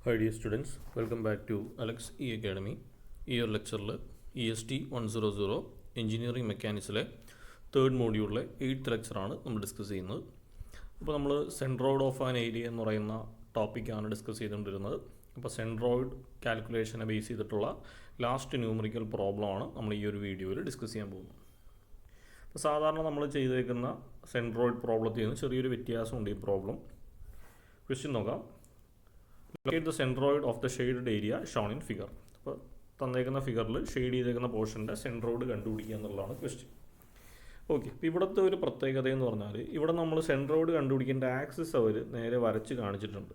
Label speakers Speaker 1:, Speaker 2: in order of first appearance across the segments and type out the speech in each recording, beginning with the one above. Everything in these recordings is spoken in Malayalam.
Speaker 1: Hi dear students, welcome back to Alex E Academy. ഈ ഒരു ലെക്ചറിൽ EST 100 എഞ്ചിനീയറിംഗ് മെക്കാനിക്സിലെ തേർഡ് മോഡ്യൂളിലെ 8th ലെക്ചറാണ് നമ്മൾ ഡിസ്കസ് ചെയ്യുന്നത്. അപ്പോൾ നമ്മൾ സെൻട്രോയിഡ് ഓഫ് ആൻ ഏരിയ എന്ന് പറയുന്ന ടോപ്പിക്കാണ് ഡിസ്കസ് ചെയ്തുകൊണ്ടിരുന്നത്. അപ്പോൾ സെൻട്രോയിഡ് കാൽക്കുലേഷനെ ബേസ് ചെയ്തിട്ടുള്ള ലാസ്റ്റ് ന്യൂമറിക്കൽ പ്രോബ്ലമാണ് നമ്മൾ ഈ ഒരു വീഡിയോയിൽ ഡിസ്കസ് ചെയ്യാൻ പോകുന്നത്. അപ്പോൾ സാധാരണ നമ്മൾ ചെയ്തേക്കുന്ന സെൻട്രോയിഡ് പ്രോബ്ലത്തിൽ നിന്ന് ചെറിയൊരു വ്യത്യാസമുണ്ട് ഈ പ്രോബ്ലം. ക്വസ്റ്റ്യൻ നോക്കാം. Locate the centroid of the shaded area shown in figure. അപ്പോൾ തന്നേക്കുന്ന ഫിഗറിൽ ഷെയ്ഡ് ചെയ്തേക്കുന്ന പോർഷൻ്റെ സെൻട്രോയിഡ് കണ്ടുപിടിക്കുക എന്നുള്ളതാണ് ക്വസ്റ്റ്യൻ. ഓക്കെ, ഇപ്പോൾ ഇവിടുത്തെ ഒരു പ്രത്യേകത എന്ന് പറഞ്ഞാൽ ഇവിടെ നമ്മൾ സെൻട്രോയിഡ് കണ്ടുപിടിക്കേണ്ട ആക്സിസ് അവർ നേരെ വരച്ച് കാണിച്ചിട്ടുണ്ട്.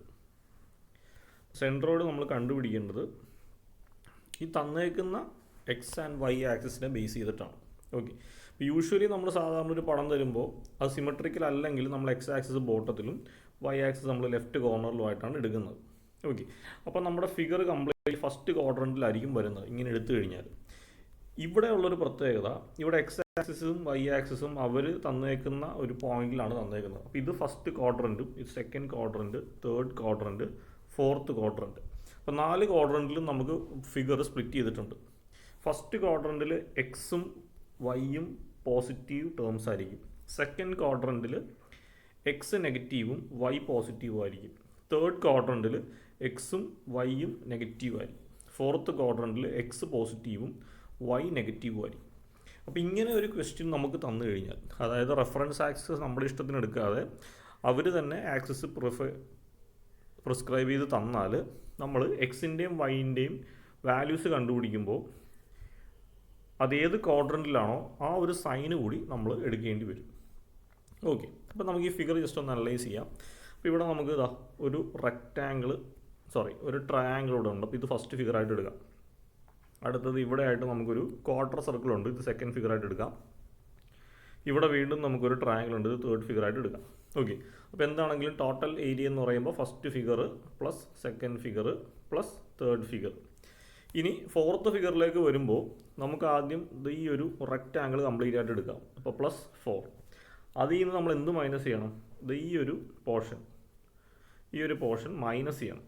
Speaker 1: സെൻട്രോയിഡ് നമ്മൾ കണ്ടുപിടിക്കേണ്ടത് ഈ തന്നേക്കുന്ന എക്സ് ആൻഡ് വൈ ആക്സിസിനെ ബേസ് ചെയ്തിട്ടാണ്. ഓക്കെ, ഇപ്പോൾ യൂഷ്വലി നമ്മൾ സാധാരണ ഒരു പടം തരുമ്പോൾ അത് സിമെട്രിക്കൽ അല്ലെങ്കിൽ നമ്മൾ എക്സ് ആക്സിസ് ബോട്ടത്തിലും വൈ ആക്സിസ് നമ്മൾ ലെഫ്റ്റ് കോർണറിലുമായിട്ടാണ് എടുക്കുന്നത്. ഓക്കെ, അപ്പോൾ നമ്മുടെ ഫിഗർ കംപ്ലീറ്റ് ഫസ്റ്റ് ക്വാഡ്രൻറ്റിലായിരിക്കും വരുന്നത് ഇങ്ങനെ എടുത്തു കഴിഞ്ഞാൽ. ഇവിടെ ഉള്ളൊരു പ്രത്യേകത, ഇവിടെ എക്സ് ആക്സിസും വൈ ആക്സിസും അവർ തന്നേക്കുന്ന ഒരു പോയിന്റിലാണ് തന്നേക്കുന്നത്. അപ്പോൾ ഇത് ഫസ്റ്റ് ക്വാഡ്രൻറ്റും ഇത് second quadrant, third quadrant, fourth quadrant. അപ്പോൾ 4 ക്വാഡ്രൻറ്റിലും നമുക്ക് ഫിഗർ സ്പ്ലിറ്റ് ചെയ്തിട്ടുണ്ട്. ഫസ്റ്റ് ക്വാഡ്രൻറ്റിൽ എക്സും വൈയും പോസിറ്റീവ് ടേംസ് ആയിരിക്കും. സെക്കൻഡ് ക്വാഡ്രൻറ്റിൽ എക്സ് നെഗറ്റീവും വൈ പോസിറ്റീവും ആയിരിക്കും. തേർഡ് ക്വാഡ്രൻറ്റിൽ എക്സും വൈയും നെഗറ്റീവ് ആയിരിക്കും. ഫോർത്ത് ക്വാഡ്രൻറ്റിൽ എക്സ് പോസിറ്റീവും വൈ നെഗറ്റീവും ആയിരിക്കും. അപ്പോൾ ഇങ്ങനെ ഒരു ക്വസ്റ്റ്യൻ നമുക്ക് തന്നു കഴിഞ്ഞാൽ, അതായത് റെഫറൻസ് ആക്സിസ് നമ്മുടെ ഇഷ്ടത്തിന് എടുക്കാതെ അവർ തന്നെ ആക്സിസ് പ്രിസ്ക്രൈബ് ചെയ്ത് തന്നാൽ നമ്മൾ എക്സിൻ്റെയും വൈൻ്റെയും വാല്യൂസ് കണ്ടുപിടിക്കുമ്പോൾ അതേത് ക്വാഡ്രൻറ്റിലാണോ ആ ഒരു സൈന് കൂടി നമ്മൾ എടുക്കേണ്ടി വരും. ഓക്കെ, അപ്പോൾ നമുക്ക് ഈ ഫിഗർ ജസ്റ്റ് ഒന്ന് അനലൈസ് ചെയ്യാം. അപ്പോൾ ഇവിടെ നമുക്ക് ഇതാ ഒരു ട്രയാങ്കിൾ ഇവിടെ ഉണ്ട്. അപ്പോൾ ഇത് ഫസ്റ്റ് ഫിഗറായിട്ട് എടുക്കാം. അടുത്തത് ഇവിടെ ആയിട്ട് നമുക്കൊരു ക്വാർട്ടർ സർക്കിൾ ഉണ്ട്, ഇത് സെക്കൻഡ് ഫിഗറായിട്ട് എടുക്കാം. ഇവിടെ വീണ്ടും നമുക്കൊരു ട്രയാങ്കിൾ ഉണ്ട്, ഇത് തേർഡ് ഫിഗറായിട്ട് എടുക്കാം. ഓക്കെ, അപ്പോൾ എന്താണെങ്കിലും ടോട്ടൽ ഏരിയ എന്ന് പറയുമ്പോൾ first figure plus second figure plus third figure. ഇനി ഫോർത്ത് ഫിഗറിലേക്ക് വരുമ്പോൾ നമുക്ക് ആദ്യം ഈ ഒരു റെക്റ്റാങ്കിൾ കംപ്ലീറ്റ് ആയിട്ട് എടുക്കാം. അപ്പോൾ +4. അതിൽ നിന്ന് നമ്മൾ എന്ത് മൈനസ് ചെയ്യണം? ഈ ഒരു പോർഷൻ മൈനസ് ചെയ്യണം,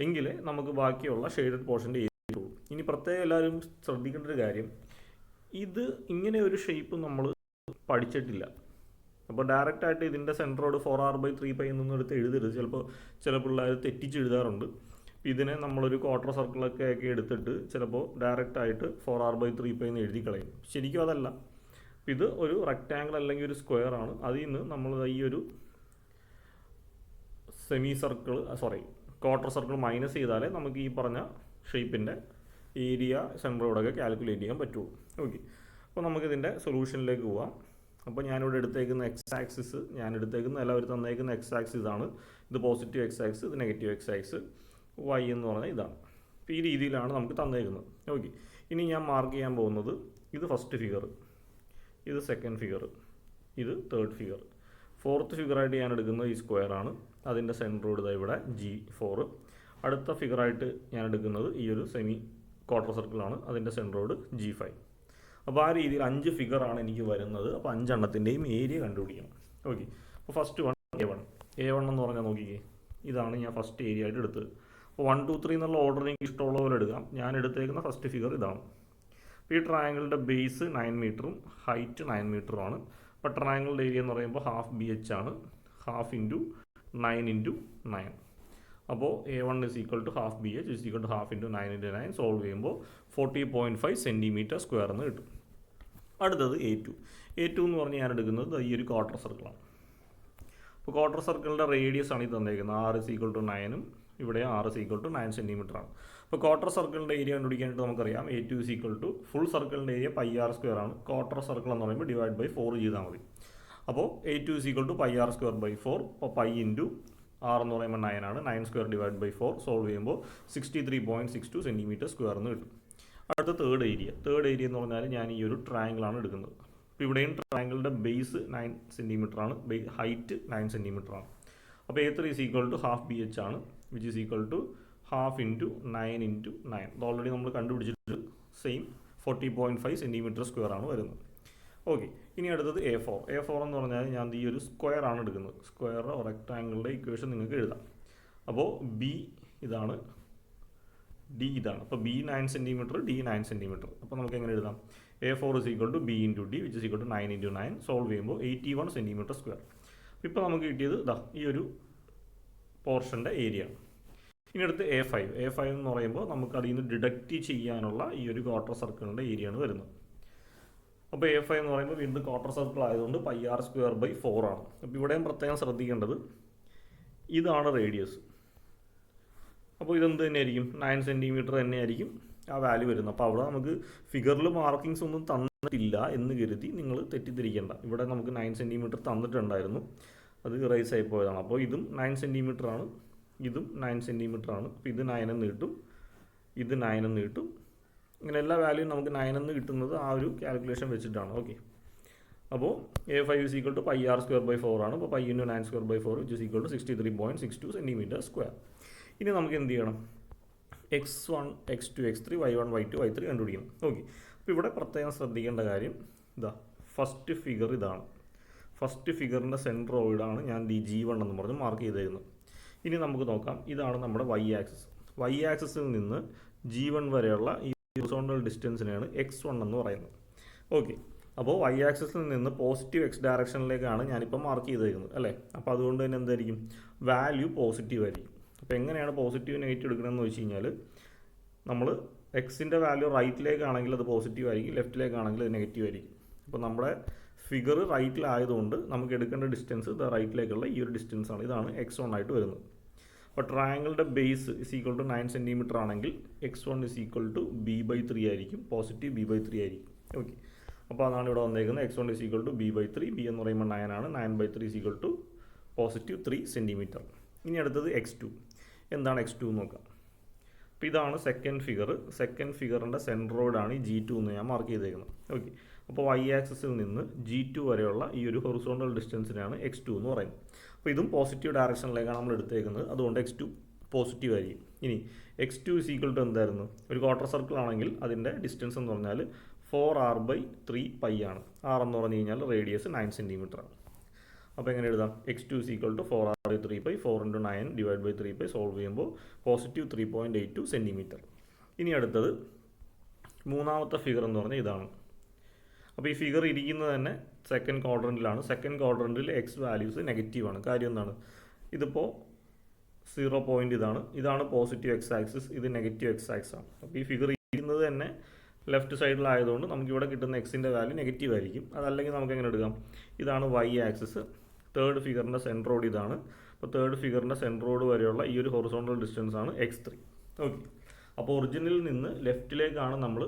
Speaker 1: എങ്കിലേ നമുക്ക് ബാക്കിയുള്ള ഷെയ്ഡഡ് പോർഷൻ്റെ ഏരിയ ഉള്ളൂ. ഇനി പ്രത്യേകം എല്ലാവരും ശ്രദ്ധിക്കേണ്ട ഒരു കാര്യം, ഇത് ഇങ്ങനെ ഒരു ഷേപ്പ് നമ്മൾ പഠിച്ചിട്ടില്ല. അപ്പോൾ ഡയറക്റ്റായിട്ട് ഇതിൻ്റെ സെൻട്രോയിഡ് 4r/3π എന്നൊന്നും എടുത്ത് എഴുതരുത്. ചില പിള്ളേർ തെറ്റിച്ച് എഴുതാറുണ്ട്. ഇതിനെ നമ്മളൊരു ക്വാർട്ടർ സർക്കിളൊക്കെ എടുത്തിട്ട് ചിലപ്പോൾ ഡയറക്റ്റായിട്ട് 4r/3π എന്ന് എഴുതി കളയും. ശരിക്കും അതല്ല. ഇത് ഒരു റെക്റ്റാങ്കിൾ അല്ലെങ്കിൽ ഒരു സ്ക്വയർ ആണ്. അതിൽ നിന്ന് നമ്മൾ ഈ ഒരു ക്വാർട്ടർ സർക്കിൾ മൈനസ് ചെയ്താലേ നമുക്ക് ഈ പറഞ്ഞ ഷേപ്പിൻ്റെ ഏരിയ സെൻട്രോയിഡൊക്കെ കാൽക്കുലേറ്റ് ചെയ്യാൻ പറ്റുള്ളൂ. ഓക്കെ, അപ്പോൾ നമുക്കിതിൻ്റെ സൊല്യൂഷനിലേക്ക് പോവാം. അപ്പോൾ ഞാനിവിടെ എടുത്തേക്കുന്ന എക്സ് ആക്സിസ്, എല്ലാവരും തന്നേക്കുന്ന എക്സ് ആക്സിസ് ആണ്. ഇത് പോസിറ്റീവ് എക്സ് ആക്സിസ്, ഇത് നെഗറ്റീവ് എക്സ് ആക്സിസ്, വൈ എന്ന് പറഞ്ഞാൽ ഇതാണ്. അപ്പോൾ ഈ രീതിയിലാണ് നമുക്ക് തന്നേക്കുന്നത്. ഓക്കെ, ഇനി ഞാൻ മാർക്ക് ചെയ്യാൻ പോകുന്നത് ഇത് ഫസ്റ്റ് ഫിഗർ, ഇത് സെക്കൻഡ് ഫിഗർ, ഇത് തേർഡ് ഫിഗർ. ഫോർത്ത് ഫിഗറായിട്ട് ഞാൻ എടുക്കുന്നത് ഈ സ്ക്വയർ ആണ്. അതിൻ്റെ സെൻട്രോയിഡ് ഇവിടെ G4. അടുത്ത ഫിഗറായിട്ട് ഞാൻ എടുക്കുന്നത് ഈ ഒരു സെമി ക്വാർട്ടർ സർക്കിളാണ്. അതിൻ്റെ സെൻട്രോയിഡ് G5. അപ്പോൾ ആ രീതിയിൽ 5 ഫിഗറാണ് എനിക്ക് വരുന്നത്. അപ്പോൾ 5 എണ്ണത്തിൻ്റെയും ഏരിയ കണ്ടുപിടിക്കണം. ഓക്കെ, അപ്പോൾ ഫസ്റ്റ് A1 എന്ന് പറഞ്ഞാൽ നോക്കിക്കേ, ഇതാണ് ഞാൻ ഫസ്റ്റ് ഏരിയ ആയിട്ട് എടുത്തത്. അപ്പോൾ 1, 2, 3 എന്നുള്ള ഓർഡർ എനിക്ക് ഇഷ്ടമുള്ള പോലെ എടുക്കാം. ഞാൻ എടുത്തേക്കുന്ന ഫസ്റ്റ് ഫിഗർ ഇതാണ്. അപ്പോൾ ഈ ട്രയാങ്കിളിൻ്റെ ബേസ് 9 മീറ്ററും ഹൈറ്റ് 9 മീറ്ററുമാണ്. അപ്പോൾ ട്രയാങ്കിളിൻ്റെ ഏരിയ എന്ന് പറയുമ്പോൾ ½ BH ആണ്. 1/2 × 9 × 9. അപ്പോൾ A1 = ½ BH = 1/2 × 9 × 9. സോൾവ് ചെയ്യുമ്പോൾ 40.5 cm² എന്ന് കിട്ടും. അടുത്തത് A2 എന്ന് പറഞ്ഞ് ഞാൻ എടുക്കുന്നത് ഈ ഒരു ക്വാർട്ടർ സർക്കിളാണ്. അപ്പോൾ ക്വാർട്ടർ സർക്കിളിൻ്റെ റേഡിയസ് ആണ് ഇത് തന്നേക്കുന്നത്. r = 9 ഇവിടെ r = 9 cm ആണ്. അപ്പോൾ ക്വാർട്ടർ സർക്കിളിൻ്റെ ഏരിയ കണ്ടുപിടിക്കാനായിട്ട് നമുക്കറിയാം A2 = ഫുൾ സർക്കിളിൻ്റെ ഏരിയ πr² ആണ്. ക്വാർട്ടർ സർക്കിൾ എന്ന് പറയുമ്പോൾ /4 ചെയ്താൽ മതി. അപ്പോൾ A2 = πr²/4. അപ്പോൾ π × r എന്ന് പറയുമ്പോൾ 9 ആണ്. 9² / 4 സോൾവ് ചെയ്യുമ്പോൾ 63.62 cm² എന്ന് കിട്ടും. അടുത്ത തേർഡ് ഏരിയ എന്ന് പറഞ്ഞാൽ ഞാൻ ഈ ഒരു ട്രയാങ്കിളാണ് എടുക്കുന്നത്. അപ്പോൾ ഇവിടെയും ട്രയാങ്കിളിൻ്റെ ബേസ് 9 cm ആണ്, ഹൈറ്റ് 9 cm ആണ്. അപ്പോൾ A3 = ½ BH ആണ്, which is equal to 1/2 × 9 × 9. ഇത് ഓൾറെഡി നമ്മൾ കണ്ടുപിടിച്ചിട്ട് സെയിം 40.5 cm² ആണ് വരുന്നത്. ഓക്കെ, ഇനി അടുത്തത് A4 എന്ന് പറഞ്ഞാൽ ഞാൻ ഈ ഒരു സ്ക്വയർ ആണ് എടുക്കുന്നത്. സ്ക്വയർ റെക്ടാങ്കിളിൻ്റെ ഇക്വേഷൻ നിങ്ങൾക്ക് എഴുതാം. അപ്പോൾ ബി ഇതാണ്, ഡി ഇതാണ്. അപ്പോൾ ബി 9 സെൻറ്റിമീറ്റർ, ഡി 9 സെൻറ്റിമീറ്റർ. അപ്പോൾ നമുക്ക് എങ്ങനെ എഴുതാം? A4 is equal to B into D, which is equal to 9 into 9. Solve ചെയ്യുമ്പോൾ 81 സെൻറ്റിമീറ്റർ സ്ക്വയർ. ഇപ്പോൾ നമുക്ക് കിട്ടിയത് ഇതാ ഈ ഒരു പോർഷൻ്റെ ഏരിയ ആണ്. ഇനി അടുത്ത് A5 എന്ന് പറയുമ്പോൾ നമുക്ക് അതിൽ നിന്ന് ഡിഡക്റ്റ് ചെയ്യാനുള്ള ഈ ഒരു ക്വാർട്ടർ സർക്കിളിൻ്റെ ഏരിയ ആണ് വരുന്നത്. അപ്പോൾ A5 എന്ന് പറയുമ്പോൾ വീണ്ടും ക്വാർട്ടർ സർക്കിൾ ആയതുകൊണ്ട് പൈ ആർ സ്ക്വയർ ബൈ 4 ആണ്. അപ്പോൾ ഇവിടെയും പ്രത്യേകം ശ്രദ്ധിക്കേണ്ടത് ഇതാണ് റേഡിയസ്. അപ്പോൾ ഇതെന്ത് തന്നെയായിരിക്കും? 9 സെൻറ്റിമീറ്റർ തന്നെയായിരിക്കും ആ വാല്യൂ വരുന്നത്. അപ്പോൾ അവിടെ നമുക്ക് ഫിഗറിൽ മാർക്കിങ്സ് ഒന്നും തന്നിട്ടില്ല എന്ന് കരുതി നിങ്ങൾ തെറ്റിദ്ധരിക്കേണ്ട. ഇവിടെ നമുക്ക് 9 സെൻറ്റിമീറ്റർ തന്നിട്ടുണ്ടായിരുന്നു, അത് ഇറേസ് ആയി പോയതാണ്. അപ്പോൾ ഇതും 9 സെൻറ്റിമീറ്റർ ആണ്, ഇതും 9 സെൻറ്റിമീറ്റർ ആണ്. അപ്പോൾ ഇത് 9 എന്ന് കിട്ടും, ഇത് 9 എന്ന് കിട്ടും. ഇങ്ങനെ എല്ലാ വാല്യൂയും നമുക്ക് 9 എന്ന് കിട്ടുന്നത് ആ ഒരു കാൽക്കുലേഷൻ വെച്ചിട്ടാണ്. ഓക്കെ, അപ്പോൾ A5 is equal to pi r square by 4 ആണ്. അപ്പോൾ pi into 9 square by 4 which is equal to 63.62 centimetre square. ഇനി നമുക്ക് എന്ത് ചെയ്യണം? x1, x2, x3, y1, y2, y3 കണ്ടുപിടിക്കണം. ഓക്കെ, അപ്പോൾ ഇവിടെ പ്രത്യേകം ശ്രദ്ധിക്കേണ്ട കാര്യം ഇതാ ഫസ്റ്റ് ഫിഗർ ഇതാണ്. ഫസ്റ്റ് ഫിഗറിൻ്റെ സെൻട്രോയിഡാണ് ഞാൻ G1 എന്ന് പറഞ്ഞ് മാർക്ക് ചെയ്തേക്കുന്നത്. ഇനി നമുക്ക് നോക്കാം, ഇതാണ് നമ്മുടെ y ആക്സിസ്. y ആക്സിസിൽ നിന്ന് G1 വരെയുള്ള ഈ ഹൊറിസോണ്ടൽ ഡിസ്റ്റൻസിനെയാണ് x1 എന്ന് പറയുന്നത്. ഓക്കെ, അപ്പോൾ y ആക്സിസിൽ നിന്ന് പോസിറ്റീവ് x ഡയറക്ഷനിലേക്കാണ് ഞാനിപ്പോൾ മാർക്ക് ചെയ്തേക്കുന്നത് അല്ലേ. അപ്പോൾ അതുകൊണ്ട് തന്നെ എന്തായിരിക്കും? വാല്യൂ പോസിറ്റീവ് ആയിരിക്കും. അപ്പോൾ എങ്ങനെയാണ് പോസിറ്റീവ് നെഗറ്റീവ് എടുക്കണമെന്ന് വെച്ച് കഴിഞ്ഞാൽ, നമ്മൾ എക്സിൻ്റെ വാല്യൂ റൈറ്റിലേക്കാണെങ്കിൽ അത് പോസിറ്റീവ് ആയിരിക്കും, ലെഫ്റ്റിലേക്കാണെങ്കിൽ അത് നെഗറ്റീവ് ആയിരിക്കും. അപ്പോൾ നമ്മുടെ ഫിഗർ റൈറ്റിലായതുകൊണ്ട് നമുക്ക് എടുക്കേണ്ട ഡിസ്റ്റൻസ് ഇത് റൈറ്റിലേക്കുള്ള ഈ ഒരു ഡിസ്റ്റൻസ് ആണ്. ഇതാണ് x1 ആയിട്ട് വരുന്നത്. അപ്പോൾ ട്രയാങ്കിളുടെ base is equal to 9 centimetre ആണെങ്കിൽ x1 is equal to b/3 ആയിരിക്കും, പോസിറ്റീവ് b/3 ആയിരിക്കും. ഓക്കെ, അപ്പോൾ അതാണ് ഇവിടെ വന്നേക്കുന്നത്. x1 is equal to b/3, b എന്ന് പറയുമ്പോൾ 9 ആണ്, 9/3 is equal to positive 3 centimetre. ഇനി അടുത്തത് x2. എന്താണ് x2 എന്ന് നോക്കാം. അപ്പോൾ ഇതാണ് സെക്കൻഡ് ഫിഗർ. സെക്കൻഡ് ഫിഗറിൻ്റെ സെൻട്രോയിഡാണ് ഈ G2 എന്ന് ഞാൻ മാർക്ക് ചെയ്തേക്കുന്നത്. ഓക്കെ, അപ്പോൾ y ആക്സിസിൽ നിന്ന് G2 വരെയുള്ള ഈ ഒരു ഹൊറിസോണ്ടൽ ഡിസ്റ്റൻസിനാണ് x2 എന്ന് പറയുന്നത്. അപ്പോൾ ഇതും പോസിറ്റീവ് ഡയറക്ഷനിലേക്കാണ് നമ്മൾ എടുത്തേക്കുന്നത്, അതുകൊണ്ട് x2 പോസിറ്റീവ് ആയിരിക്കും. ഇനി x2 ഇസ് ഈക്വൽ ടു എന്തായിരുന്നു? ഒരു ക്വാർട്ടർ സർക്കിൾ ആണെങ്കിൽ അതിൻ്റെ ഡിസ്റ്റൻസ് എന്ന് പറഞ്ഞാൽ 4r/3 പൈ ആണ്. r എന്ന് പറഞ്ഞു കഴിഞ്ഞാൽ റേഡിയസ് 9 സെൻറ്റിമീറ്റർ ആണ്. അപ്പോൾ എങ്ങനെ എഴുതാം? x2 is equal to 4r/3 pi, 4 into 9 divided by 3 pi. Solve ചെയ്യുമ്പോൾ പോസിറ്റീവ് 3.82 സെൻറ്റിമീറ്റർ. ഇനി അടുത്തത് മൂന്നാമത്തെ ഫിഗർ എന്ന് പറഞ്ഞാൽ ഇതാണ്. അപ്പോൾ ഈ ഫിഗർ ഇരിക്കുന്നത് തന്നെ സെക്കൻഡ് ക്വാഡ്രൻറ്റിലാണ്. സെക്കൻഡ് ക്വാഡ്രൻറ്റിൽ എക്സ് വാല്യൂസ് നെഗറ്റീവാണ്. കാര്യം എന്താണ്? ഇതിപ്പോൾ 0 പോയിൻ്റ് ഇതാണ് പോസിറ്റീവ് എക്സ് ആക്സിസ്, ഇത് നെഗറ്റീവ് എക്സ് ആക്സിസ് ആണ്. അപ്പോൾ ഈ ഫിഗർ ഇരിക്കുന്നത് തന്നെ ലെഫ്റ്റ് സൈഡിലായതുകൊണ്ട് നമുക്കിവിടെ കിട്ടുന്ന എക്സിൻ്റെ വാല്യൂ നെഗറ്റീവ് ആയിരിക്കും. അതല്ലെങ്കിൽ നമുക്ക് എങ്ങനെ എടുക്കാം? ഇതാണ് y ആക്സിസ്, തേർഡ് ഫിഗറിൻ്റെ സെൻട്രോഡ് ഇതാണ്. അപ്പോൾ തേർഡ് ഫിഗറിൻ്റെ സെൻട്രോഡ് വരെയുള്ള ഈ ഒരു ഹൊറിസോണ്ടൽ ഡിസ്റ്റൻസ് ആണ് x3. ഓക്കെ, അപ്പോൾ ഒറിജിനിൽ നിന്ന് ലെഫ്റ്റിലേക്കാണ് നമ്മൾ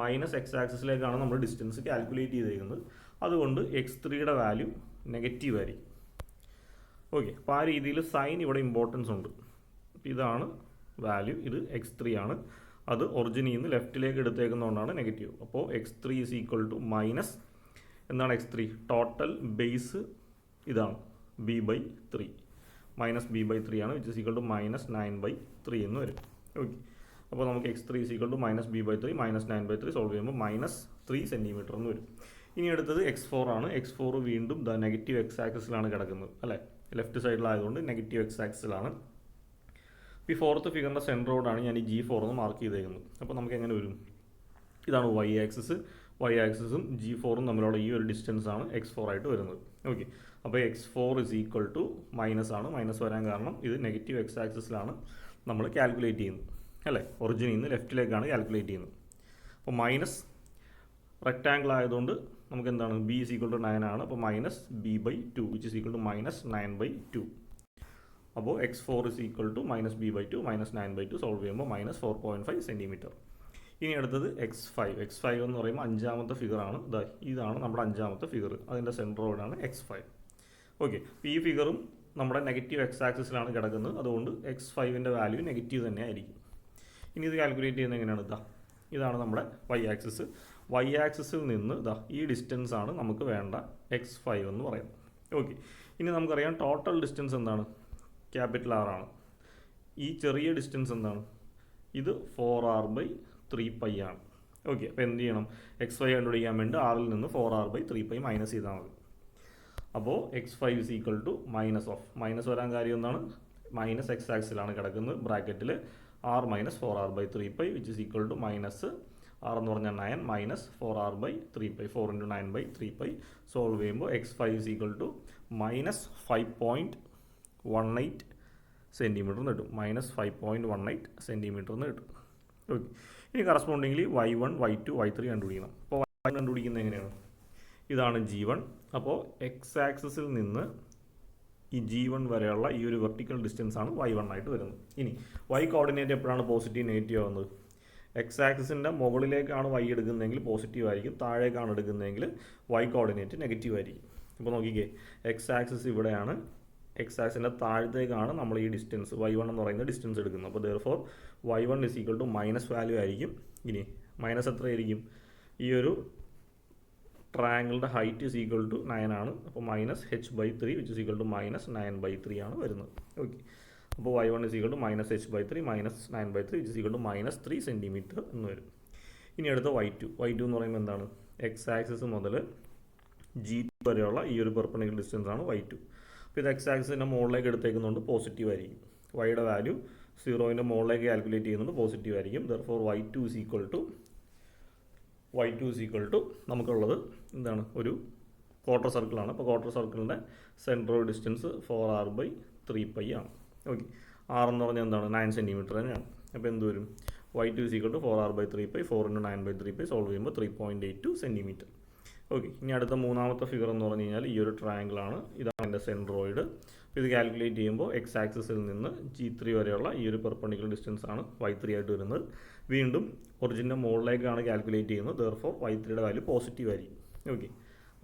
Speaker 1: മൈനസ് എക്സ് ആക്സിസിലേക്കാണ് നമ്മൾ ഡിസ്റ്റൻസ് കാൽക്കുലേറ്റ് ചെയ്തേക്കുന്നത്. അതുകൊണ്ട് x3യുടെ വാല്യൂ നെഗറ്റീവ് ആയിരിക്കും. ഓക്കെ, അപ്പോൾ ആ രീതിയിൽ സൈൻ ഇവിടെ ഇമ്പോർട്ടൻസ് ഉണ്ട്. ഇതാണ് വാല്യൂ, ഇത് x3 ആണ്. അത് ഒറിജിനിൽ നിന്ന് ലെഫ്റ്റിലേക്ക് എടുത്തേക്കുന്നതുകൊണ്ടാണ് നെഗറ്റീവ്. അപ്പോൾ x3 is equal to minus എന്താണ് x3? ടോട്ടൽ ബേസ് ഇതാണ് b/3, മൈനസ് b/3 ആണ്, which is equal to minus 9/3 എന്ന് വരും. ഓക്കെ, അപ്പോൾ നമുക്ക് x3 is equal to minus b/3 minus 9/3 solve ചെയ്യുമ്പോൾ മൈനസ് 3 സെൻറ്റിമീറ്റർ എന്ന് വരും. ഇനി അടുത്തത് x4 ആണ്. x4 വീണ്ടും നെഗറ്റീവ് എക്സ് ആക്സിസിലാണ് കിടക്കുന്നത് അല്ലേ, ലെഫ്റ്റ് സൈഡിലായതുകൊണ്ട് നെഗറ്റീവ് എക്സ് ആക്സിസിലാണ്. ഈ ഫോർത്ത് ഫിഗറിൻ്റെ സെൻട്രോഡാണ് ഞാൻ ഈ G4 എന്ന് മാർക്ക് ചെയ്തേക്കുന്നത്. അപ്പോൾ നമുക്ക് എങ്ങനെ വരും? ഇതാണ് y ആക്സിസ്, y ആക്സിസും G4ഉം തമ്മിലുള്ള ഈ ഒരു ഡിസ്റ്റൻസ് ആണ് x4 ആയിട്ട് വരുന്നത്. ഓക്കെ, അപ്പോൾ x4 is equal to minus ആണ്. മൈനസ് വരാൻ കാരണം ഇത് നെഗറ്റീവ് എക്സ് ആക്സിസിലാണ് നമ്മൾ കാൽക്കുലേറ്റ് ചെയ്യുന്നത് അല്ലേ, ഒറിജിനിൽ നിന്ന് ലെഫ്റ്റിലേക്കാണ് കാൽക്കുലേറ്റ് ചെയ്യുന്നത്. അപ്പോൾ മൈനസ് റെക്റ്റാങ്കിൾ ആയതുകൊണ്ട് നമുക്ക് എന്താണ്? b ഇസ് ഈക്വൽ ടു 9 ആണ്. അപ്പോൾ minus b/2 which is equal to minus 9/2. അപ്പോൾ x4 is equal to minus b/2 minus 9/2 solve ചെയ്യുമ്പോൾ മൈനസ് 4.5 സെൻറ്റിമീറ്റർ. ഇനി അടുത്തത് x5 എന്ന് പറയുമ്പോൾ അഞ്ചാമത്തെ ഫിഗറാണ്. ഇതാണ് നമ്മുടെ അഞ്ചാമത്തെ ഫിഗർ, അതിൻ്റെ സെൻട്രോയിഡാണ് x5. ഓക്കെ, ഈ ഫിഗറും നമ്മുടെ നെഗറ്റീവ് എക്സ് ആക്സിസിലാണ് കിടക്കുന്നത്, അതുകൊണ്ട് x5ൻ്റെ വാല്യൂ നെഗറ്റീവ് തന്നെ ആയിരിക്കും. ഇനി ഇത് കാൽക്കുലേറ്റ് ചെയ്യുന്നത് എങ്ങനെയാണ്? ഇതാണ് നമ്മുടെ y ആക്സിസ്. y ആക്സിസിൽ നിന്ന് ഈ ഡിസ്റ്റൻസ് ആണ് നമുക്ക് വേണ്ട x5 എന്ന് പറയുന്നത്. ഓക്കെ, ഇനി നമുക്കറിയാം ടോട്ടൽ ഡിസ്റ്റൻസ് എന്താണ്? ക്യാപിറ്റൽ R ആണ്. ഈ ചെറിയ ഡിസ്റ്റൻസ് എന്താണ്? ഇത് 4r/3 പൈ ആണ്. ഓക്കെ, അപ്പോൾ എന്ത് ചെയ്യണം? x5 കണ്ടുപിടിക്കാൻ വേണ്ടി ആറിൽ നിന്ന് 4r/3 പൈ മൈനസ് ചെയ്താൽ മതി. അപ്പോൾ x5 is equal to minus വരാൻ കാര്യം എന്താണ്? മൈനസ് എക്സ് ആക്സിലാണ് കിടക്കുന്നത്. ബ്രാക്കറ്റിൽ r minus 4r/3π which is equal to minus r എന്ന് പറഞ്ഞാൽ 9 മൈനസ് 4r/3π 4 × 9/3π സോൾവ് ചെയ്യുമ്പോൾ x5 is equal to minus 5.18 centimetre എന്ന് കിട്ടും. മൈനസ് 5.18 സെൻറ്റിമീറ്റർ എന്ന് കിട്ടും. ഓക്കെ, ഇനി കറസ്പോണ്ടിംഗ്ലി y1 y2 y3 കണ്ടുപിടിക്കണം. അപ്പോൾ y1 കണ്ടുപിടിക്കുന്നത് എങ്ങനെയാണ്? ഇതാണ് G1. അപ്പോൾ എക്സ് ആക്സിസിൽ നിന്ന് ഈ G1 വരെയുള്ള ഈ ഒരു വെർട്ടിക്കൽ ഡിസ്റ്റൻസ് ആണ് y1 ആയിട്ട് വരുന്നത്. ഇനി y കോർഡിനേറ്റ് എപ്പോഴാണ് പോസിറ്റീവ് നെഗറ്റീവ് ആവുന്നത്? എക്സ് ആക്സിസിൻ്റെ മുകളിലേക്കാണ് y എടുക്കുന്നതെങ്കിൽ പോസിറ്റീവ് ആയിരിക്കും, താഴേക്കാണ് എടുക്കുന്നതെങ്കിൽ y കോർഡിനേറ്റ് നെഗറ്റീവ് ആയിരിക്കും. അപ്പോൾ നോക്കിക്കേ, എക്സ് ആക്സിസ് ഇവിടെയാണ്, എക്സ് ആക്സിൻ്റെ താഴത്തേക്കാണ് നമ്മൾ ഈ ഡിസ്റ്റൻസ് y1 എന്ന് പറയുന്ന ഡിസ്റ്റൻസ് എടുക്കുന്നത്. അപ്പോൾ therefore y1 is equal to minus value ആയിരിക്കും. ഇനി മൈനസ് എത്രയായിരിക്കും? ഈ ഒരു ട്രയാങ്കിളുടെ ഹൈറ്റ് ഇസ് ഈക്വൽ ടു 9 ആണ്. അപ്പോൾ minus h/3 which is equal to minus 9/3 ആണ് വരുന്നത്. ഓക്കെ, അപ്പോൾ y1 is equal to minus h/3 minus 9/3 which is equal to minus 3 centimetre എന്ന് വരും. ഇനി അടുത്ത y2 എന്ന് പറയുമ്പോൾ എന്താണ്? എക്സ് ആക്സിസ് മുതൽ G2 വരെയുള്ള ഈ ഒരു പെർപെൻഡിക്കുലർ ഡിസ്റ്റൻസ് ആണ് y2. അപ്പോൾ ഇത് എക്സ് ആക്സിസിൻ്റെ മുകളിലേക്ക് എടുത്തേക്കുന്നുണ്ട്, പോസിറ്റീവ് ആയിരിക്കും. വൈയുടെ വാല്യൂ 0ൻ്റെ മുകളിലേക്ക് കാൽക്കുലേറ്റ് ചെയ്യുന്നുണ്ട്, പോസിറ്റീവ് ആയിരിക്കും. Therefore y2 is equal to നമുക്കുള്ളത് എന്താണ്? ഒരു ക്വാർട്ടർ സർക്കിളാണ്. അപ്പോൾ ക്വാർട്ടർ സർക്കിളിൻ്റെ സെൻട്രോയിഡ് ഡിസ്റ്റൻസ് 4r/3π ആണ്. ഓക്കെ, ആർ എന്ന് പറഞ്ഞാൽ എന്താണ്? 9 സെൻറ്റിമീറ്റർ തന്നെയാണ്. അപ്പോൾ എന്ത് വരും? y2 is equal to 4r/3π 4 × 9/3π solve ചെയ്യുമ്പോൾ 3.82 സെൻറ്റിമീറ്റർ. ഓക്കെ, ഇനി അടുത്ത മൂന്നാമത്തെ ഫിഗർ എന്ന് പറഞ്ഞു കഴിഞ്ഞാൽ ഈ ഒരു ട്രയാങ്കിളാണ്. ഇതാണ് എൻ്റെ സെൻട്രോയിഡ്. അപ്പോൾ ഇത് കാൽക്കുലേറ്റ് ചെയ്യുമ്പോൾ എക്സ് ആക്സിസിൽ നിന്ന് G3 വരെയുള്ള ഈ ഒരു പെർപെൻഡിക്കുലർ ഡിസ്റ്റൻസ് ആണ് y3 ആയിട്ട് വരുന്നത്. വീണ്ടും ഒറിജിൻ്റെ മുകളിലേക്കാണ് കാൽക്കുലേറ്റ് ചെയ്യുന്നത്. ദെർഫോർ y3യുടെ വാല്യൂ പോസിറ്റീവ് ആയിരിക്കും. ഓക്കെ,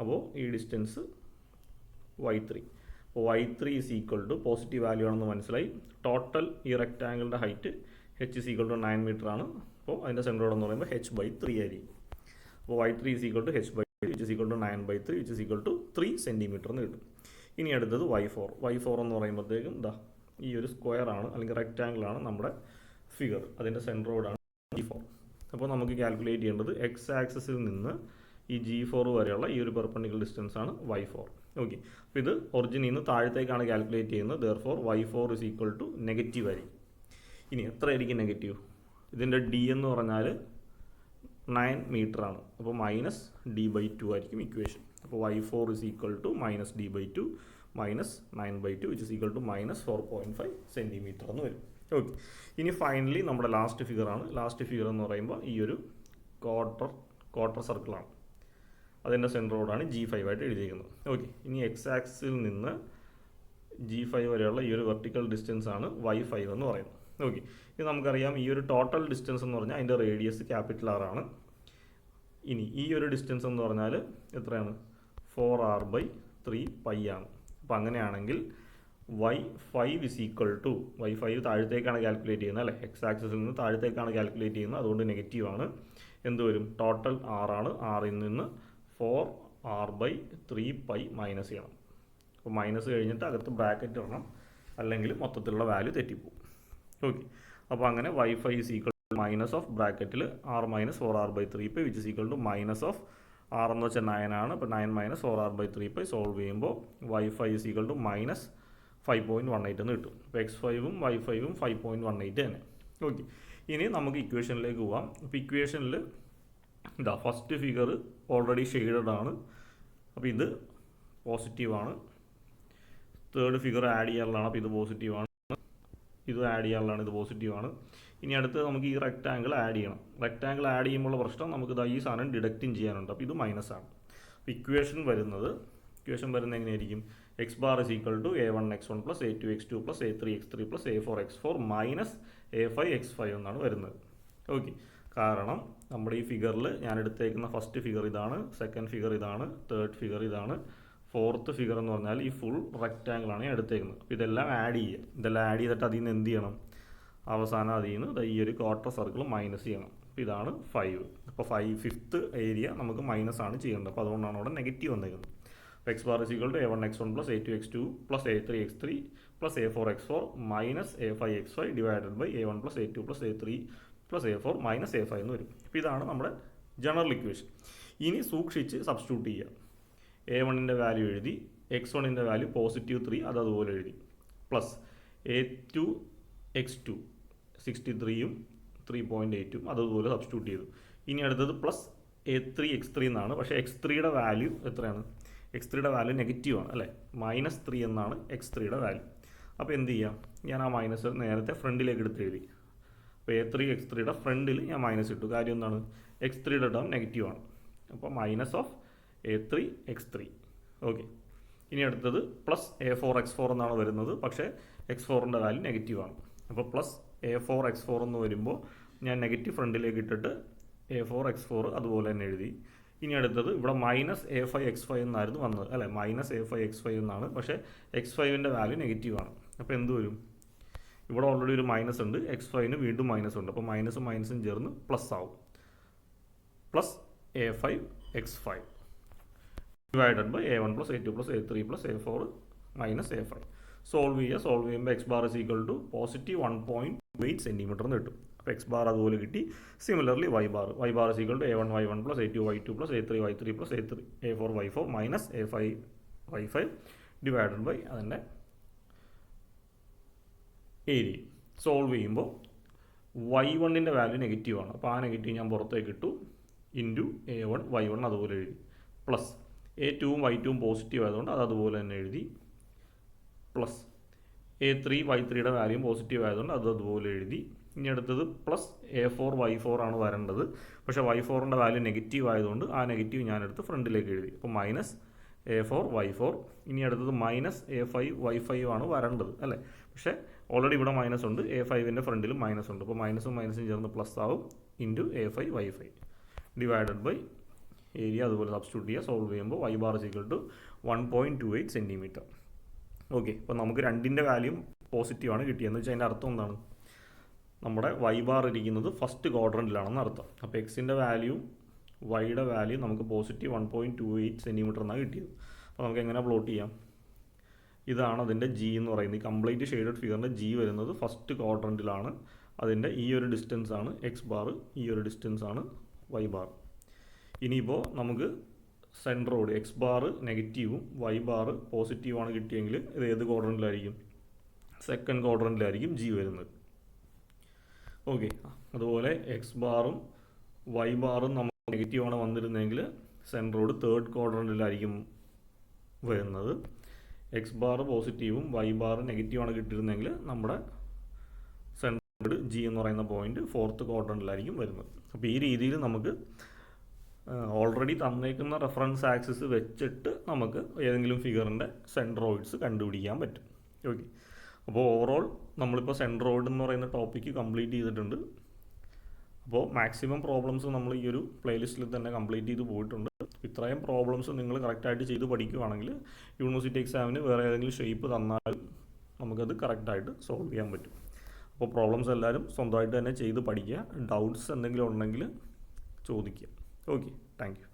Speaker 1: അപ്പോൾ ഈ ഡിസ്റ്റൻസ് y3. അപ്പോൾ y3 is equal to positive value ആണെന്ന് മനസ്സിലായി. ടോട്ടൽ ഈ റെക്റ്റാങ്കിളിൻ്റെ height h is equal to 9 metre ആണ്. അപ്പോൾ അതിൻ്റെ സെൻട്രോയിഡ് എന്ന് പറയുമ്പോൾ h/3 ആയിരിക്കും. അപ്പോൾ y3 is equal to h/3 which is equal to 9/3 which is equal to 3 centimetre എന്ന് കിട്ടും. ഇനി അടുത്തത് y4 എന്ന് പറയുമ്പോഴത്തേക്കും ഈ ഒരു സ്ക്വയർ ആണ് അല്ലെങ്കിൽ റെക്റ്റാങ്കിൾ ആണ് നമ്മുടെ ഫിഗർ. അതിൻ്റെ സെൻട്രോയിഡാണ് G4. അപ്പോൾ നമുക്ക് കാൽക്കുലേറ്റ് ചെയ്യേണ്ടത് എക്സ് ആക്സിസിൽ നിന്ന് ഈ G4 വരെയുള്ള ഈ ഒരു പെർപെൻഡിക്കുലർ ഡിസ്റ്റൻസ് ആണ് y4. ഓക്കെ, അപ്പോൾ ഇത് ഒറിജിനിൽ നിന്ന് താഴത്തേക്കാണ് കാൽക്കുലേറ്റ് ചെയ്യുന്നത്. Therefore y4 is equal to negative ആയിരിക്കും. ഇനി എത്ര ആയിരിക്കും നെഗറ്റീവ്? ഇതിൻ്റെ d എന്ന് പറഞ്ഞാൽ 9 മീറ്റർ ആണ്. അപ്പോൾ മൈനസ് d/2 ആയിരിക്കും ഇക്വേഷൻ. അപ്പോൾ y4 is equal to minus d/2 minus 9/2 which is equal to minus 4.5 centimetre എന്ന് വരും. ഓക്കെ, ഇനി ഫൈനലി നമ്മുടെ ലാസ്റ്റ് ഫിഗറാണ്. ലാസ്റ്റ് ഫിഗർ എന്ന് പറയുമ്പോൾ ഈ ഒരു ക്വാർട്ടർ സർക്കിളാണ്. അതിൻ്റെ സെൻട്രോയിഡാണ് G5 ആയിട്ട് എഴുതിയിരിക്കുന്നത്. ഓക്കെ, ഇനി എക്സ് ആക്സിസിൽ നിന്ന് G5 വരെയുള്ള ഈ ഒരു വെർട്ടിക്കൽ ഡിസ്റ്റൻസ് ആണ് y5 എന്ന് പറയുന്നത്. ഓക്കെ, ഇത് നമുക്കറിയാം. ഈ ഒരു ടോട്ടൽ ഡിസ്റ്റൻസ് എന്ന് പറഞ്ഞാൽ അതിൻ്റെ റേഡിയസ് ക്യാപിറ്റൽ R ആണ്. ഇനി ഈ ഒരു ഡിസ്റ്റൻസ് എന്ന് പറഞ്ഞാൽ എത്രയാണ്? 4r/3π ആണ്. അപ്പോൾ അങ്ങനെയാണെങ്കിൽ y5 is equal to y5 താഴത്തേക്കാണ് കാൽക്കുലേറ്റ് ചെയ്യുന്നത് അല്ലേ? എക്സ് ആക്സിസിൽ നിന്ന് താഴത്തേക്കാണ് കാൽക്കുലേറ്റ് ചെയ്യുന്നത്, അതുകൊണ്ട് നെഗറ്റീവ് ആണ്. എന്ത് വരും? ടോട്ടൽ R ആണ്. ആറിൽ നിന്ന് 4r/3π മൈനസ് ചെയ്യണം. അപ്പോൾ മൈനസ് കഴിഞ്ഞിട്ട് അകത്ത് ബ്രാക്കറ്റ് ഇടണം, അല്ലെങ്കിൽ മൊത്തത്തിലുള്ള വാല്യൂ തെറ്റിപ്പോവും. ഓക്കെ, അപ്പോൾ അങ്ങനെ y5 is equal to minus of ബ്രാക്കറ്റിൽ r minus 4r/3π which is equal to minus of r എന്ന് വെച്ചാൽ 9 ആണ്. അപ്പോൾ 9 മൈനസ് 4r/3π സോൾവ് ചെയ്യുമ്പോൾ y5 is equal to minus 5.18 എന്ന് കിട്ടും. അപ്പോൾ x5ഉം y5ഉം 5.18 തന്നെ. ഓക്കെ, ഇനി നമുക്ക് ഇക്വേഷനിലേക്ക് പോവാം. അപ്പോൾ ഇക്വേഷനിൽ ഫസ്റ്റ് ഫിഗർ ഓൾറെഡി ഷെയ്ഡഡ് ആണ്. അപ്പോൾ ഇത് പോസിറ്റീവാണ്. തേർഡ് ഫിഗർ ആഡ് ചെയ്യാനുള്ളതാണ്. അപ്പോൾ ഇത് പോസിറ്റീവാണ്. ഇത് ആഡ് ചെയ്യാനുള്ളതാണ്. ഇത് പോസിറ്റീവാണ്. ഇനി അടുത്ത് നമുക്ക് ഈ റെക്റ്റാങ്കിൾ ആഡ് ചെയ്യണം. റെക്റ്റാങ്കിൾ ആഡ് ചെയ്യുമ്പോൾ പ്രശ്നം നമുക്ക് ഈ സാധനം ഡിഡക്റ്റിങ് ചെയ്യാനുണ്ട്. അപ്പോൾ ഇത് മൈനസ് ആണ്. അപ്പോൾ ഇക്വേഷൻ വരുന്നത് എങ്ങനെയായിരിക്കും? X bar is equal to a1x1 plus a2x2 plus a3x3 plus a4x4 minus a5x5 എന്നാണ് വരുന്നത്. ഓക്കെ, കാരണം നമ്മുടെ ഈ ഫിഗറിൽ ഞാൻ എടുത്തേക്കുന്ന ഫസ്റ്റ് ഫിഗർ ഇതാണ്, സെക്കൻഡ് ഫിഗർ ഇതാണ്, തേർഡ് ഫിഗർ ഇതാണ്, ഫോർത്ത് ഫിഗർ എന്ന് പറഞ്ഞാൽ ഈ ഫുൾ റെക്റ്റാങ്കിളാണ് ഞാൻ എടുത്തേക്കുന്നത്. അപ്പോൾ ഇതെല്ലാം ആഡ് ചെയ്യുക. ഇതെല്ലാം ആഡ് ചെയ്തിട്ട് അതിൽ നിന്ന് എന്ത് ചെയ്യണം? അവസാനം അതിൽ നിന്ന് ഈ ഒരു ക്വാർട്ടർ സർക്കിൾ മൈനസ് ചെയ്യണം. അപ്പോൾ ഇതാണ് 5. അപ്പോൾ ഫിഫ്ത്ത് ഏരിയ നമുക്ക് മൈനസ് ആണ് ചെയ്യേണ്ടത്. അപ്പോൾ അതുകൊണ്ടാണ് അവിടെ നെഗറ്റീവ് വന്നേക്കുന്നത്. അപ്പോൾ X bar is equal to a1x1 plus a2x2 plus a3x3 plus a4x4 minus a5x5 divided by a1 plus a2 plus a3 plus a4 minus a5 എന്ന് വരും. അപ്പോൾ ഇതാണ് നമ്മുടെ ജനറൽ ഇക്വേഷൻ. ഇനി സൂക്ഷിച്ച് സബ്സ്റ്റിറ്റ്യൂട്ട് ചെയ്യുക. a1ൻ്റെ വാല്യൂ എഴുതി, x1ൻ്റെ വാല്യൂ +3 അത് അതുപോലെ എഴുതി, പ്ലസ് A2 X2 63-ഉം 3.8-ഉം അതുപോലെ സബ്സ്റ്റിറ്റ്യൂട്ട് ചെയ്തു. ഇനി അടുത്തത് പ്ലസ് A3 X3 എന്നാണ്. പക്ഷേ X3യുടെ വാല്യൂ എത്രയാണ്? X3യുടെ വാല്യൂ നെഗറ്റീവ് ആണ് അല്ലേ, -3 എന്നാണ് X3യുടെ വാല്യൂ. അപ്പോൾ എന്ത് ചെയ്യാം, ഞാൻ ആ മൈനസ് നേരത്തെ ഫ്രണ്ടിലേക്ക് എടുത്ത് എഴുതി. അപ്പോൾ A3 X3യുടെ ഫ്രണ്ടിൽ ഞാൻ മൈനസ് ഇട്ടു. കാര്യം എന്താണ്, X3യുടെ ടേം നെഗറ്റീവ് ആണ്. അപ്പോൾ minus of A3 X3. Okay. ഇനി അടുത്തത് പ്ലസ് A4 X4 എന്നാണ് വരുന്നത്. പക്ഷേ X4ൻ്റെ വാല്യൂ നെഗറ്റീവ് ആണ്. അപ്പോൾ പ്ലസ് A4 X4 എന്ന് വരുമ്പോൾ ഞാൻ നെഗറ്റീവ് ഫ്രണ്ടിലേക്ക് ഇട്ടിട്ട് A4 X4 അതുപോലെ തന്നെ എഴുതി. ഇനി അടുത്തത് ഇവിടെ -A5 X5 എന്നായിരുന്നു വന്നത് അല്ലേ, -A5 X5 എന്നാണ്. പക്ഷേ X5ൻ്റെ വാല്യൂ നെഗറ്റീവ് ആണ്. അപ്പോൾ എന്ത് വരും, ഇവിടെ ഓൾറെഡി ഒരു മൈനസ് ഉണ്ട്, X5ന് വീണ്ടും മൈനസ് ഉണ്ട്. അപ്പോൾ മൈനസും മൈനസും ചേർന്ന് പ്ലസ് ആവും. Plus A5 X5 divided by A1 plus A2 plus A3 plus A4 minus A5. Solve ചെയ്യുമ്പോൾ X bar is equal to positive 1.8 centimetre എന്ന് കിട്ടും. അപ്പോൾ എക്സ് ബാർ അതുപോലെ കിട്ടി. Similarly Y bar is equal to A1 Y1 plus A2 Y2 plus A3 Y3 plus A4 Y4 minus A5 Y5 divided by അതിൻ്റെ ഏരിയ. സോൾവ് ചെയ്യുമ്പോൾ Y1ൻ്റെ വാല്യൂ നെഗറ്റീവ് ആണ്. അപ്പോൾ ആ നെഗറ്റീവ് ഞാൻ പുറത്തേക്ക് ഇട്ടു. ഇൻറ്റു A1 Y1 അതുപോലെ എഴുതി. പ്ലസ് A2ഉം Y2ഉം പോസിറ്റീവ് ആയതുകൊണ്ട് അത് അതുപോലെ തന്നെ എഴുതി. പ്ലസ് A3 Y3യുടെ വാല്യൂ പോസിറ്റീവ് ആയതുകൊണ്ട് അത് അതുപോലെ എഴുതി. ഇനി അടുത്തത് പ്ലസ് A4 Y4 ആണ് വരേണ്ടത്. പക്ഷേ Y4ൻ്റെ വാല്യൂ നെഗറ്റീവ് ആയതുകൊണ്ട് ആ നെഗറ്റീവ് ഞാനെടുത്ത് ഫ്രണ്ടിലേക്ക് എഴുതി. അപ്പോൾ മൈനസ് A4 Y4. ഇനി അടുത്തത് മൈനസ് A5 Y5 ആണ് വരേണ്ടത് അല്ലേ. പക്ഷേ ഓൾറെഡി ഇവിടെ മൈനസ് ഉണ്ട്, A5ൻ്റെ ഫ്രണ്ടിലും മൈനസ് ഉണ്ട്. അപ്പോൾ മൈനസും മൈനസും ചേർന്ന് പ്ലസ് ആവും. Into A5 Y5 divided by area അതുപോലെ സബ്സ്റ്റിറ്റ്യൂട്ട് ചെയ്യുക. സോൾവ് ചെയ്യുമ്പോൾ Y bar is equal to 1.28 centimetre. Okay. അപ്പോൾ നമുക്ക് രണ്ടിൻ്റെ വാല്യൂ പോസിറ്റീവാണ് കിട്ടിയെന്ന് വെച്ചാൽ അതിൻ്റെ അർത്ഥം എന്താണ്, നമ്മുടെ Y ബാർ ഇരിക്കുന്നത് ഫസ്റ്റ് ക്വാഡ്രൻറ്റിലാണെന്ന് അർത്ഥം. അപ്പോൾ എക്സിൻ്റെ വാല്യൂ വൈയുടെ വാല്യൂ നമുക്ക് പോസിറ്റീവ് 1.28 സെൻറ്റിമീറ്റർ എന്നാണ് കിട്ടിയത്. അപ്പോൾ നമുക്ക് എങ്ങനെ പ്ലോട്ട് ചെയ്യാം, ഇതാണ് അതിൻ്റെ G എന്ന് പറയുന്നത്. ഈ കംപ്ലീറ്റ് ഷെയ്ഡഡ് ഫിഗറിൻ്റെ G വരുന്നത് ഫസ്റ്റ് ക്വാഡ്രൻറ്റിലാണ്. അതിൻ്റെ ഈ ഒരു ഡിസ്റ്റൻസ് ആണ് എക്സ് ബാർ, ഈ ഒരു ഡിസ്റ്റൻസ് ആണ് Y ബാർ. ഇനിയിപ്പോൾ നമുക്ക് സെൻട്രോയിഡ് എക്സ് ബാർ നെഗറ്റീവും Y ബാർ പോസിറ്റീവാണ് കിട്ടിയെങ്കിൽ ഇത് ഏത് ക്വാഡ്രൻറ്റിലായിരിക്കും, സെക്കൻഡ് ക്വാഡ്രൻറ്റിലായിരിക്കും G വരുന്നത്. ഓക്കെ. അതുപോലെ എക്സ് ബാറും Y ബാറും നമുക്ക് നെഗറ്റീവാണ് വന്നിരുന്നതെങ്കിൽ സെൻട്രോയിഡ് തേർഡ് ക്വാഡ്രൻറ്റിലായിരിക്കും വരുന്നത്. എക്സ് ബാർ പോസിറ്റീവും Y ബാർ നെഗറ്റീവാണ് കിട്ടിയിരുന്നെങ്കിൽ നമ്മുടെ സെൻട്രോയിഡ് G എന്ന് പറയുന്ന പോയിന്റ് ഫോർത്ത് ക്വാഡ്രൻറ്റിലായിരിക്കും വരുന്നത്. അപ്പോൾ ഈ രീതിയിൽ നമുക്ക് ഓൾറെഡി തന്നേക്കുന്ന റെഫറൻസ് ആക്സിസ് വെച്ചിട്ട് നമുക്ക് ഏതെങ്കിലും ഫിഗറിൻ്റെ സെൻട്രോയിഡ്സ് കണ്ടുപിടിക്കാൻ പറ്റും. ഓക്കെ. അപ്പോൾ ഓവറോൾ നമ്മളിപ്പോൾ സെൻട്രോയിഡ് എന്ന് പറയുന്ന ടോപ്പിക്ക് കംപ്ലീറ്റ് ചെയ്തിട്ടുണ്ട്. അപ്പോൾ മാക്സിമം പ്രോബ്ലംസ് നമ്മൾ ഈ ഒരു പ്ലേലിസ്റ്റിൽ തന്നെ കംപ്ലീറ്റ് ചെയ്ത് പോയിട്ടുണ്ട്. ഇത്രയും പ്രോബ്ലംസ് നിങ്ങൾ കറക്റ്റായിട്ട് ചെയ്ത് പഠിക്കുകയാണെങ്കിൽ യൂണിവേഴ്സിറ്റി എക്സാമിന് വേറെ ഏതെങ്കിലും ഷേപ്പ് തന്നാലും നമുക്കത് കറക്റ്റായിട്ട് സോൾവ് ചെയ്യാൻ പറ്റും. അപ്പോൾ പ്രോബ്ലംസ് എല്ലാവരും സ്വന്തമായിട്ട് തന്നെ ചെയ്ത് പഠിക്കുക. ഡൗട്ട്സ് എന്തെങ്കിലും ഉണ്ടെങ്കിൽ ചോദിക്കുക. Okay, thank you.